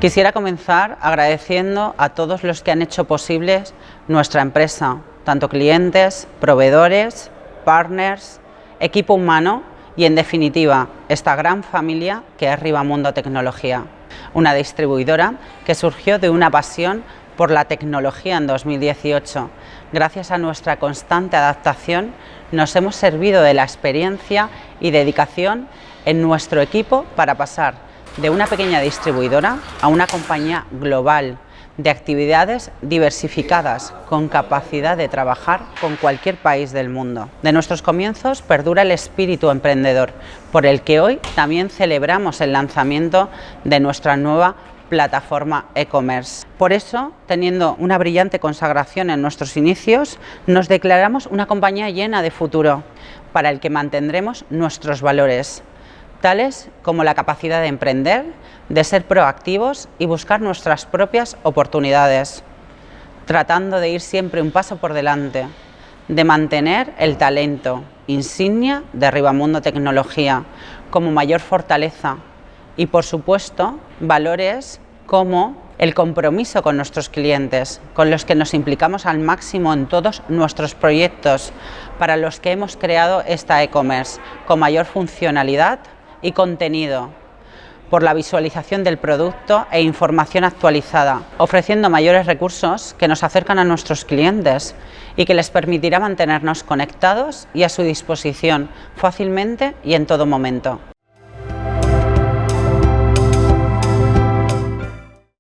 Quisiera comenzar agradeciendo a todos los que han hecho posible nuestra empresa, tanto clientes, proveedores, partners, equipo humano y, en definitiva, esta gran familia que es Ribamundo Tecnología, una distribuidora que surgió de una pasión por la tecnología en 2018. Gracias a nuestra constante adaptación, nos hemos servido de la experiencia y dedicación en nuestro equipo para pasar de una pequeña distribuidora a una compañía global de actividades diversificadas con capacidad de trabajar con cualquier país del mundo. De nuestros comienzos perdura el espíritu emprendedor, por el que hoy también celebramos el lanzamiento de nuestra nueva plataforma e-commerce. Por eso, teniendo una brillante consagración en nuestros inicios, nos declaramos una compañía llena de futuro, para el que mantendremos nuestros valores, tales como la capacidad de emprender, de ser proactivos y buscar nuestras propias oportunidades, tratando de ir siempre un paso por delante, de mantener el talento, insignia de Ribamundo Tecnología, como mayor fortaleza y, por supuesto, valores como el compromiso con nuestros clientes, con los que nos implicamos al máximo en todos nuestros proyectos, para los que hemos creado esta e-commerce con mayor funcionalidad y contenido, por la visualización del producto e información actualizada, ofreciendo mayores recursos que nos acercan a nuestros clientes y que les permitirá mantenernos conectados y a su disposición fácilmente y en todo momento.